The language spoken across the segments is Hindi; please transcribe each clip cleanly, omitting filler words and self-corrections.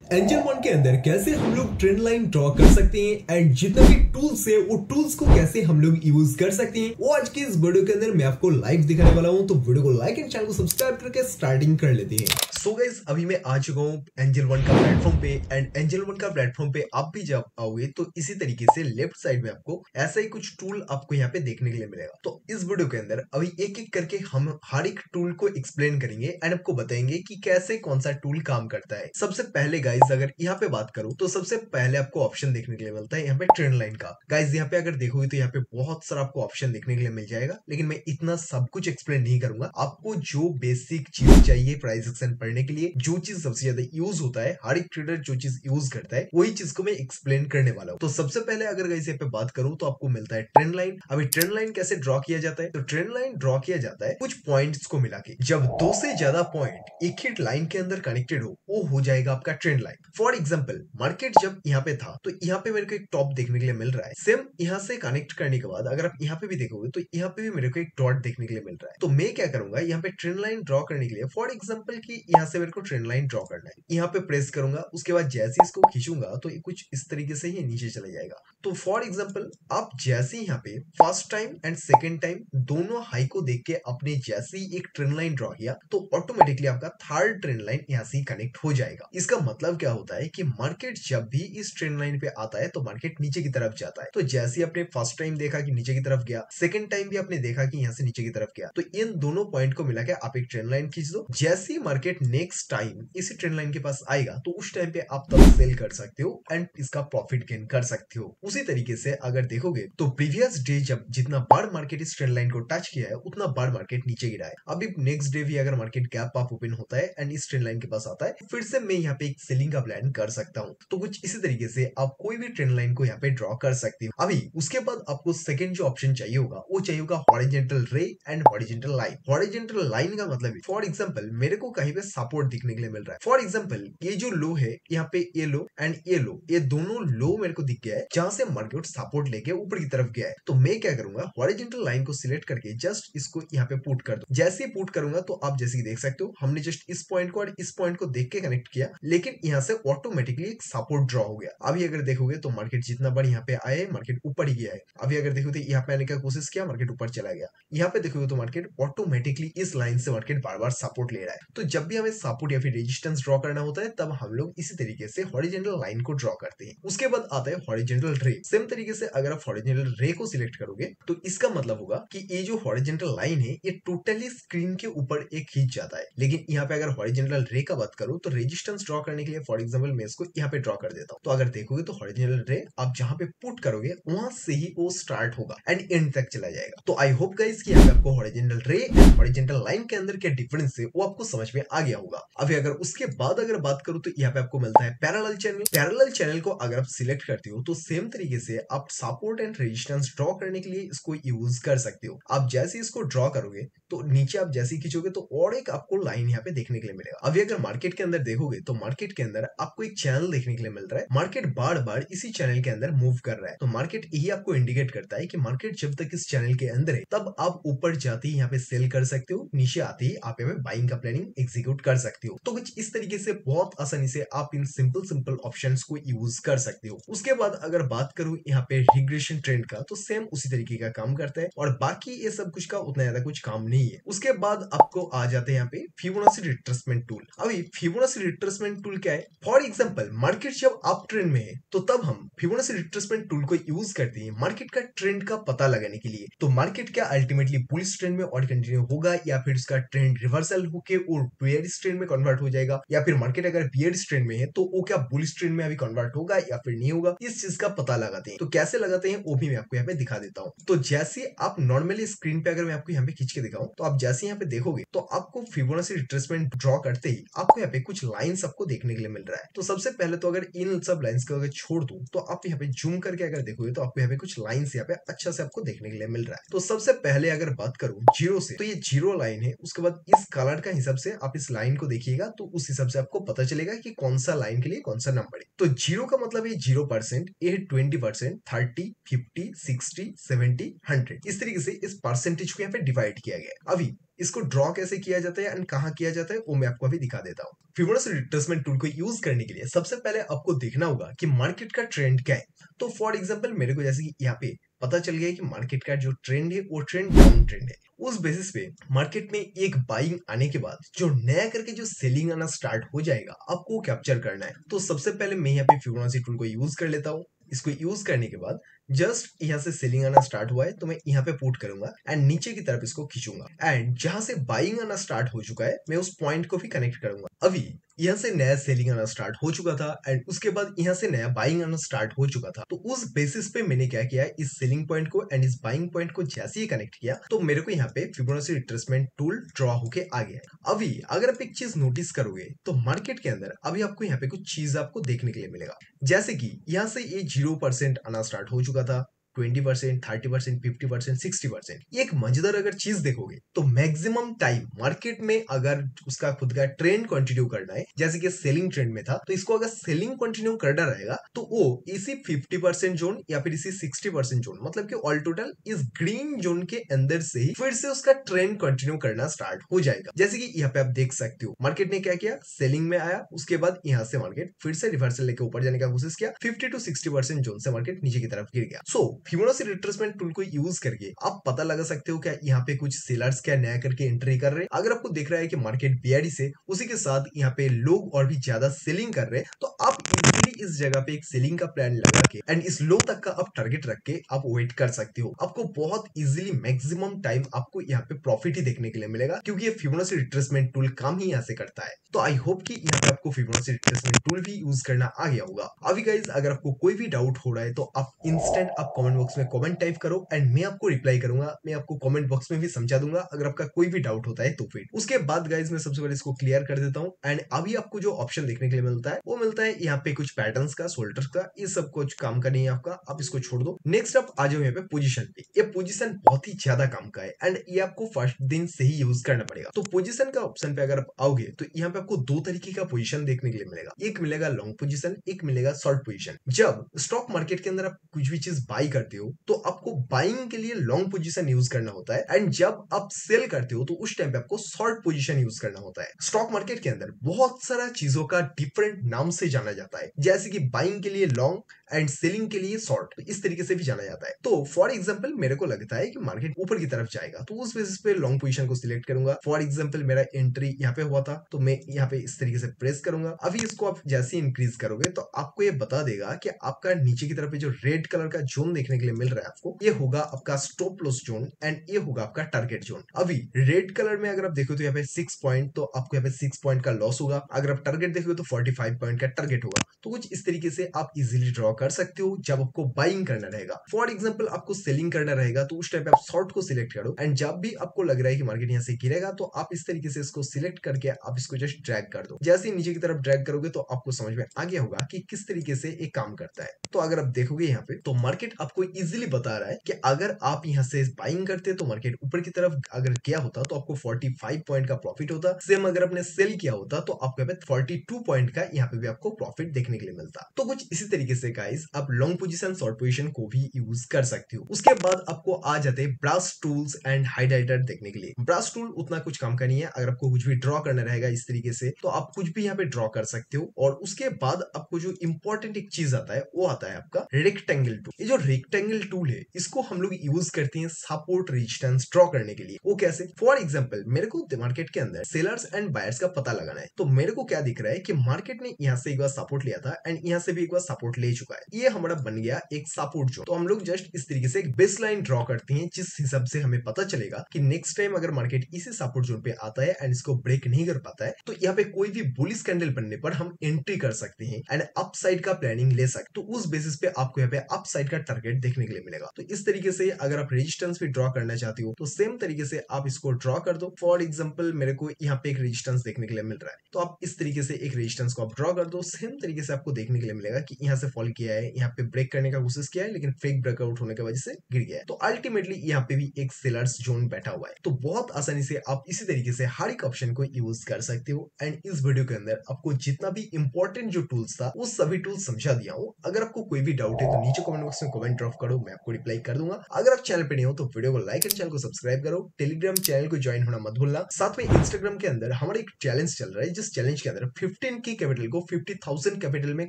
एंजल वन के अंदर कैसे हम लोग ट्रेंड लाइन ड्रॉ कर सकते हैं एंड जितने भी टूल्स है वो टूल्स को कैसे हम लोग यूज कर सकते हैं वो आज की इस वीडियो के अंदर मैं आपको लाइव दिखाने वाला हूं। तो वीडियो को लाइक एंड चैनल को सब्सक्राइब करके स्टार्टिंग कर लेते हैं। सो गाइस अभी मैं आ चुका हूं एंजल वन का प्लेटफॉर्म पे एंड एंजल वन का प्लेटफॉर्म पे आप भी जब आओगे तो इसी तरीके से लेफ्ट साइड में आपको ऐसा ही कुछ टूल आपको यहाँ पे देखने के लिए मिलेगा। तो इस वीडियो के अंदर अभी एक एक करके हम हर एक टूल को एक्सप्लेन करेंगे एंड आपको बताएंगे कि कैसे कौन सा टूल काम करता है। सबसे पहले गाइस अगर यहाँ पे बात करूं तो सबसे पहले आपको ऑप्शन देखने के लिए मिलता है यहाँ पे ट्रेंड लाइन का। गाइस यहाँ पे अगर देखोगे तो यहाँ पे बहुत सारा आपको ऑप्शन देखने के लिए मिल जाएगा, लेकिन मैं इतना सब कुछ एक्सप्लेन नहीं करूंगा। आपको जो बेसिक चीज चाहिए प्राइस एक्शन पढ़ने के लिए, जो चीज सबसे ज्यादा यूज होता है, हर एक ट्रेडर जो चीज यूज करता है वही चीज को मैं एक्सप्लेन करने वाला हूँ। तो सबसे पहले अगर गाइस यहाँ पे बात करूं तो आपको मिलता है ट्रेंड लाइन। अभी ट्रेंड लाइन कैसे ड्रॉ किया जाता है? तो ट्रेंड लाइन ड्रॉ किया जाता है कुछ पॉइंट्स को मिला के। जब दो से ज्यादा पॉइंट एक ही लाइन के अंदर कनेक्टेड हो वो हो जाएगा आपका trend line. For example market जब यहाँ पे था तो यहाँ पे मेरे को एक टॉप देखने के लिए मिल रहा है। सेम यहाँ से कनेक्ट करने के बाद अगर आप यहाँ पे भी देखोगे तो यहाँ पे भी मेरे को एक डॉट देखने के लिए मिल रहा है। तो मैं क्या करूंगा यहाँ पे ट्रेंड लाइन ड्रॉ करने के लिए, फॉर एग्जाम्पल की यहाँ से मेरे को ट्रेंड लाइन ड्रॉ करना है, यहाँ पे प्रेस करूंगा, उसके बाद जैसे इसको खींचूंगा तो कुछ इस तरीके से ये नीचे चला जाएगा। तो फॉर एग्जाम्पल आप जैसे यहाँ पे first time and second time दोनों हाई को देख के अपने जैसे ही एक ट्रेंड लाइन ड्रॉ किया तो ऑटोमेटिकली आपका थर्ड ट्रेंड लाइन यहाँ से कनेक्ट हो जाएगा। इसका मतलब क्या होता है कि मार्केट जब भी इस ट्रेंड लाइन पे आता है तो मार्केट नीचे की तरफ जाता है। तो जैसे आपने फर्स्ट टाइम देखा कि नीचे की तरफ गया, सेकंड टाइम भी आपने देखा कि यहाँ से नीचे की तरफ गया, तो इन दोनों पॉइंट को मिला के आप एक ट्रेंड लाइन खींच दो। जैसे ही मार्केट नेक्स्ट टाइम इसी ट्रेंड लाइन के पास आएगा तो उस टाइम पे आप तब सेल कर सकते हो एंड इसका प्रॉफिट गेन कर सकते हो। उसी तरीके से अगर देखोगे तो प्रीवियस डे जब जितना बार मार्केट इस ट्रेंड लाइन को टच किया है उतना बार मार्केट नीचे गिरा है। अभी नेक्स्ट डे भी अगर मार्केट गैप अप ओपन होता है एंड इस ट्रेंड लाइन के पास आता है फिर से मैं यहाँ पे एक सेलिंग का प्लान कर सकता हूँ। तो कुछ इसी तरीके से आप कोई भी ट्रेंड लाइन को यहाँ पे ड्रॉ कर सकते हो। अभी उसके बाद आपको सेकंड जो ऑप्शन चाहिए होगा वो चाहिए होगा हॉरिजॉन्टल रे and horizontal line. Horizontal line का मतलब फॉर एग्जांपल मेरे को कहीं पे सपोर्ट दिखने के लिए मिल रहा है। फॉर एग्जांपल ये जो लो है यहाँ पे, ये लो एंड ये लो, ये दोनों लो मेरे को दिख गया है जहां से मार्केट सपोर्ट लेके ऊपर की तरफ गया है। तो मैं क्या करूंगा हॉरिजॉन्टल लाइन को सिलेक्ट करके जस्ट इसको यहाँ पे पुट कर दो। जैसे ही पुट करूंगा तो आप जैसे देख सकते हो हमने जस्ट इस पॉइंट को और इस पॉइंट को देख के कनेक्ट किया, लेकिन यहाँ से ऑटोमेटिकली एक सपोर्ट ड्रॉ हो गया। अभी अगर देखोगे तो मार्केट जितना बार यहाँ पे आए मार्केट ऊपर ही गया है। अभी अगर देखोगे तो यहाँ पे आने का कोशिश किया, मार्केट ऊपर चला गया। यहाँ पे देखोगे तो मार्केट ऑटोमेटिकली इस लाइन से मार्केट बार बार सपोर्ट ले रहा है। तो जब भी हमें सपोर्ट या फिर रेजिस्टेंस ड्रॉ करना होता है तब हम लोग इसी तरीके से हॉरिजॉन्टल लाइन को ड्रॉ करते हैं। उसके बाद आता है हॉरिजॉन्टल रे। सेम तरीके से अगर आप हॉरिजॉन्टल रे को सिलेक्ट करोगे तो इसका मतलब होगा कि ये जो हॉरिजॉन्टल लाइन है ये टोटली स्क्रीन के ऊपर एक खींच जाता है। लेकिन यहाँ पे अगर हॉरिजॉन्टल रे का बात करूं तो रेजिस्टेंस ड्रॉ करने के लिए फॉर एग्जांपल मैं इसको यहाँ पे ड्रॉ कर देता हूँ। तो अगर देखोगे तो हॉरिजॉन्टल रे आप जहां पे पुट करोगे वहां से ही वो स्टार्ट होगा एंड एंड तक चला जाएगा। तो आई होप गाइस कि अगर आपको हॉरिजॉन्टल रे एंड हॉरिजॉन्टल लाइन के अंदर क्या डिफरेंस है वो आपको समझ में आ गया होगा। अभी अगर उसके बाद अगर बात करूं तो यहाँ पे आपको मिलता है पैरेलल चैनल। पैरेलल चैनल को अगर आप सिलेक्ट करते हो तो सेम तरीके से आप सपोर्ट एंड रेजिस्टेंस ड्रॉ करने के लिए इसको यूज कर सकते हो। आप जैसे इसको ड्रॉ करोगे तो नीचे आप जैसे ही खींचोगे तो और एक आपको लाइन यहाँ पे देखने के लिए मिलेगा। अभी अगर मार्केट के अंदर देखोगे तो मार्केट के अंदर आपको एक चैनल देखने के लिए मिल रहा है। मार्केट बार बार इसी चैनल के अंदर मूव कर रहा है। तो मार्केट यही आपको इंडिकेट करता है कि मार्केट जब तक इस चैनल के अंदर है तब आप ऊपर जाते ही यहाँ पे सेल कर सकते हो, नीचे आते ही आप यहाँ पे बाइंग का प्लानिंग एग्जीक्यूट कर सकते हो। तो कुछ इस तरीके से बहुत आसानी से आप इन सिंपल ऑप्शंस को यूज कर सकते हो। उसके बाद अगर बात करूं यहाँ पे रिग्रेशन ट्रेंड का तो सेम उसी तरीके का काम करता है और बाकी ये सब कुछ का उतना ज्यादा कुछ काम नहीं है। उसके बाद आपको आ जाते हैं यहाँ पे फिबोनाची रिट्रेसमेंट टूल। अभी फिबोनाची रिट्रेसमेंट टूल क्या है? फॉर एग्जांपल मार्केट जब अप ट्रेंड में है तो तब हम फिबोनाची रिट्रेसमेंट टूल को यूज करते हैं मार्केट का ट्रेंड का पता लगाने के लिए। तो मार्केट क्या अल्टीमेटली बुलिश ट्रेंड में और कंटिन्यू होगा या फिर उसका ट्रेंड रिवर्सल होके और बेयरिश ट्रेंड में कन्वर्ट हो जाएगा, या फिर मार्केट अगर बेयरिश ट्रेंड में है तो वो क्या बुलिश ट्रेंड में अभी कन्वर्ट होगा या फिर नहीं होगा। इस चीज का पता लगाते हैं। तो कैसे लगाते हैं वो भी मैं आपको यहाँ पे दिखा देता हूँ। तो जैसे आप नॉर्मली स्क्रीन पे अगर मैं आपको यहाँ पे खींच के दिखाऊं तो आप जैसे यहाँ पे देखोगे तो आपको फिबोनाची रिट्रेसमेंट ड्रॉ करते ही आपको यहाँ पे कुछ लाइंस आपको देखने के लिए मिल रहा है। तो सबसे पहले तो अगर इन सब लाइंस को अगर छोड़ दूं तो आप यहाँ पे जूम करके अगर देखोगे तो आपको यहाँ पे कुछ लाइंस यहाँ पे अच्छा से आपको देखने के लिए मिल रहा है। तो सबसे पहले अगर बात करूं जीरो से तो ये जीरो लाइन है। उसके बाद इस कलर का हिसाब से आप इस लाइन को देखिएगा तो उस हिसाब से आपको पता चलेगा कि कौन सा लाइन के लिए कौन सा नंबर है। तो जीरो का मतलब ये 0%, ये 20%, 30, 50, 60, 70, 100 इस तरीके से इस परसेंटेज को यहाँ पे डिवाइड किया गया है। अभी इसको ड्रॉ कैसे किया जाता है एंड कहाँ किया जाता है वो मैं आपको अभी दिखा देता हूँ। फिबोनाची रिट्रेसमेंट टूल को यूज करने के लिए सबसे पहले आपको देखना होगा कि मार्केट का ट्रेंड क्या है। तो फॉर एग्जाम्पल मेरे को जैसे कि यहाँ पे पता चल गया कि मार्केट का जो ट्रेंड है वो ट्रेंड डाउन ट्रेंड है। उस बेसिस पे मार्केट में एक बाइंग आने के बाद जो नया करके जो सेलिंग आना स्टार्ट हो जाएगा आपको कैप्चर करना है। तो सबसे पहले मैं यहाँ पे फिबोनाची टूल को यूज कर लेता हूँ। इसको यूज करने के बाद जस्ट यहाँ से सेलिंग आना स्टार्ट हुआ है तो मैं यहाँ पे पुट करूंगा एंड नीचे की तरफ इसको खींचूंगा एंड जहां से बाइंग आना स्टार्ट हो चुका है मैं उस पॉइंट को भी कनेक्ट करूंगा। अभी यहाँ से नया सेलिंग आना स्टार्ट हो चुका था एंड उसके बाद यहाँ से नया बाइंग आना स्टार्ट हो चुका था। तो उस बेसिस पे मैंने क्या किया, इस सेलिंग पॉइंट को एंड इस बाइंग पॉइंट को जैसे ही कनेक्ट किया तो मेरे को यहाँ पे फिबोनाची रिट्रेसमेंट टूल ड्रॉ होके आ गया। अभी अगर आप एक चीज नोटिस करोगे तो मार्केट के अंदर अभी आपको यहाँ पे कुछ चीज आपको देखने के लिए मिलेगा, जैसे कि यहाँ से ये 0% आना स्टार्ट हो चुका था, 20%, 30%, 50%, 60%। एक मजेदार अगर चीज देखोगे तो मैक्सिमम टाइम मार्केट में अगर उसका खुद का ट्रेंड कंटिन्यू करना है, जैसे कि सेलिंग ट्रेंड में था तो इसको अगर सेलिंग कंटिन्यू करना रहेगा तो वो इसी 50% जोन या फिर इसी 60% जोन मतलब कि ऑल टोटल इस ग्रीन जोन के अंदर से ही फिर से उसका ट्रेंड कंटिन्यू करना स्टार्ट हो जाएगा। जैसे कि यहाँ पे आप देख सकते हो मार्केट ने क्या किया, सेलिंग में आया, उसके बाद यहाँ से मार्केट फिर से रिवर्सल लेके ऊपर जाने का कोशिश किया, 50 to 60% जोन से मार्केट नीचे की तरफ गिर गया। सो फिबोनाची रिट्रेसमेंट टूल को यूज करके आप पता लगा सकते हो क्या यहाँ पे कुछ सेलर्स क्या नया करके एंट्री कर रहे हैं। अगर आपको दिख रहा है कि मार्केट बियरिश है, उसी के साथ यहाँ पे लोग और भी ज्यादा सेलिंग कर रहे हैं, तो आप इजीली इस जगह पे एक सेलिंग का प्लान लगा के एंड इस लो तक का आप टारगेट रख के आप वेट कर सकते हो। आपको बहुत इजीली मैक्सिमम टाइम आपको यहाँ पे प्रॉफिट ही देखने के लिए मिलेगा क्योंकि ये फिबोनाची रिट्रेसमेंट टूल काम ही यहाँ से करता है। तो आई होप कि यहाँ पे आपको फिबोनाची रिट्रेसमेंट टूल भी यूज करना आ गया होगा। अभी गाइस अगर आपको कोई भी डाउट हो रहा है तो आप इंस्टेंट आप कमेंट बॉक्स में कमेंट टाइप करो एंड मैं आपको रिप्लाई करूंगा। मैं आपको कमेंट बॉक्स में भी समझा दूंगा अगर आपका कोई भी डाउट होता है तो फिर उसके बाद गाइस मैं सबसे पहले इसको क्लियर कर देता हूँ। एंड अभी आपको जो ऑप्शन देखने के लिए मिलता है वो मिलता है यहाँ पे कुछ पैटर्न्स का, शोल्डर्स का, ये सब कुछ काम का नहीं है आपका, आप इसको छोड़ दो। नेक्स्ट आप आ जाओ यहाँ पे पोजीशन पे। ये पोजीशन बहुत ही ज्यादा काम का है एंड ये आपको फर्स्ट दिन से ही यूज करना पड़ेगा। तो पोजीशन का ऑप्शन पे अगर आप आओगे तो यहाँ पे आपको दो तरीके का पोजीशन देखने के लिए मिलेगा, एक मिलेगा लॉन्ग पोजीशन, एक मिलेगा शॉर्ट पोजीशन। जब स्टॉक मार्केट के अंदर आप कुछ भी चीज बाई करते हो तो आपको बाइंग के लिए लॉन्ग पोजीशन यूज करना होता है एंड जब आप सेल करते हो तो उस टाइम पे आपको शॉर्ट पोजीशन यूज करना होता है। स्टॉक मार्केट के अंदर बहुत सारा चीजों का डिफरेंट नाम से जाना जाता है, जैसे कि बाइंग के लिए लॉन्ग एंड सेलिंग के लिए शॉर्ट, तो इस तरीके से भी जाना जाता है। तो फॉर एग्जांपल मेरे को लगता है कि मार्केट ऊपर की तरफ जाएगा तो उस बेसिस पे लॉन्ग पोजीशन को सिलेक्ट करूंगा। फॉर एग्जांपल मेरा एंट्री यहाँ पे हुआ था तो मैं यहाँ पे इस तरीके से प्रेस करूंगा। अभी इसको आप जैसे ही इंक्रीज करोगे तो आपको ये बता देगा कि आपका नीचे की तरफ जो रेड कलर का जोन देखने के लिए मिल रहा है आपको, ये होगा आपका स्टॉप लॉस जोन एंड ये होगा आपका टारगेट जोन। अभी रेड कलर में अगर आप देखो तो यहाँ पे 6 पॉइंट, तो आपको यहाँ पे 6 पॉइंट का लॉस होगा। अगर आप टारगेट देखोगे तो 45 पॉइंट का टारगेट होगा। तो कुछ इस तरीके से आप इजीली ड्रॉ कर सकते हो जब आपको बाइंग करना रहेगा। फॉर एग्जांपल आपको सेलिंग करना रहेगा तो उस टाइम पे आप शॉर्ट को सिलेक्ट करो एंड जब भी आपको लग रहा है कि मार्केट यहाँ से गिरेगा तो आप इस तरीके से इसको सिलेक्ट करके आप इसको जस्ट ड्रैग कर दो। जैसे ही नीचे की तरफ ड्रैग करोगे तो आपको समझ में आ गया होगा कि किस तरीके से एक काम करता है। तो अगर आप देखोगे यहाँ पे तो मार्केट आपको इजीली बता रहा है कि अगर आप यहाँ से बाइंग करते तो मार्केट ऊपर की तरफ अगर किया होता तो आपको 45 पॉइंट का प्रॉफिट होता। सेम अगर आपने सेल किया होता तो आपको यहाँ पे 42 पॉइंट का यहाँ पे भी आपको प्रॉफिट देखने के लिए मिलता। तो कुछ इसी तरीके से गाइस आप लॉन्ग पोजीशन, शॉर्ट पोजीशन को भी यूज कर सकते हो। उसके बाद आपको आ जाते हैं ब्रश टूल्स एंड हाइलाइटर देखने के लिए। ब्रश टूल उतना कुछ काम का नहीं है। अगर आपको कुछ भी ड्रॉ करना रहेगा इस तरीके से तो आप कुछ भी यहाँ पे ड्रॉ कर सकते हो। और उसके बाद आपको जो इंपॉर्टेंट एक चीज आता है वो आता है आपका रेक्टेंगल टूल। ये जो रेक्टेंगल टूल है इसको हम लोग यूज करते हैं सपोर्ट रेजिस्टेंस ड्रॉ करने के लिए। वो कैसे? फॉर एग्जांपल मेरे को मार्केट के अंदर सेलर्स एंड बायर्स का पता लगाना है तो मेरे को क्या दिख रहा है कि मार्केट ने यहाँ से एक बार सपोर्ट लिया था एंड यहाँ से भी एक बार सपोर्ट ले चुका है। ये हमारा बन गया एक सपोर्ट जोन। तो हम लोग जस्ट इस तरीके से एक बेस लाइन ड्रॉ करते हैं जिस हिसाब से हमें पता चलेगा कि नेक्स्ट टाइम अगर मार्केट इसी सपोर्ट जोन पे आता है एंड इसको ब्रेक नहीं कर पाता है तो यहाँ पे कोई भी बुलिश कैंडल बनने पर हम एंट्री कर सकते हैं एंड अप साइड का प्लानिंग ले सकते। तो उस बेसिस पे आपको यहाँ पे अप साइड का टारगेट देखने के लिए मिलेगा। तो इस तरीके से अगर आप रेजिस्टेंस भी ड्रॉ करना चाहते हो तो सेम तरीके से आप इसको ड्रॉ कर दो। फॉर एग्जांपल मेरे को यहाँ पे एक रेजिस्टेंस देखने के लिए मिल रहा है तो आप इस तरीके से एक रेजिस्टेंस को आप ड्रॉ कर दो। सेम तरीके से आपको देखने के लिए मिलेगा कि यहाँ से फॉल किया है, यहाँ पे ब्रेक करने का कोशिश किया है, लेकिन फेक ब्रेकआउट होने की वजह से गिर गया है। तो अल्टीमेटली यहाँ पे भी एक सेलर्स जोन बैठा हुआ है। तो बहुत आसानी से आप इसी तरीके से हर एक ऑप्शन को यूज कर सकते हो। एंड इस वीडियो के अंदर आपको जितना भी इंपॉर्टेंट जो टूल्स था वो सभी टूल्स समझा दिया हूँ। अगर आपको कोई भी डाउट है तो नीचे कमेंट बॉक्स में कमेंट ड्रॉप करो, मैं आपको रिप्लाई कर दूंगा। अगर आप चैनल पे नहीं हो तो वीडियो को लाइक एंड चैनल को सब्सक्राइब करो। टेलीग्राम चैनल को ज्वाइन होना मत भूलना। साथ में इंस्टाग्राम के अंदर हमारा एक चैलेंज चल रहा है, जिस चैलेंज के अंदर 15 की कैपिटल को 50,000 कैपिटल में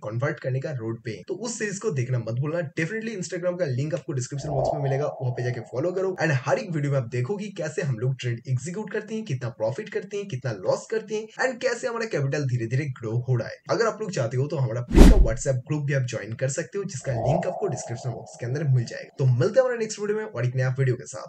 कन्वर्ट करने का रोड पे, तो उस सीरीज को देखना मत भूलना। डेफिनेटली इंस्टाग्राम का लिंक आपको डिस्क्रिप्शन बॉक्स में मिलेगा, वहां पे जाके फॉलो करो। एंड हर एक वीडियो में आप देखोगे कैसे हम लोग ट्रेड एग्जीक्यूट करते हैं, कितना प्रॉफिट करते हैं, कितना लॉस करते हैं, एंड कैसे हमारा कैपिटल धीरे धीरे ग्रो हो रहा है। अगर आप लोग चाहते हो तो हमारा फ्री का व्हाट्सएप ग्रुप भी आप ज्वाइन कर सकते हो, जिसका लिंक आपको डिस्क्रिप्शन बॉक्स के अंदर मिल जाएगा। तो मिलते हैं हमारे नेक्स्ट वीडियो में और एक नया वीडियो के साथ।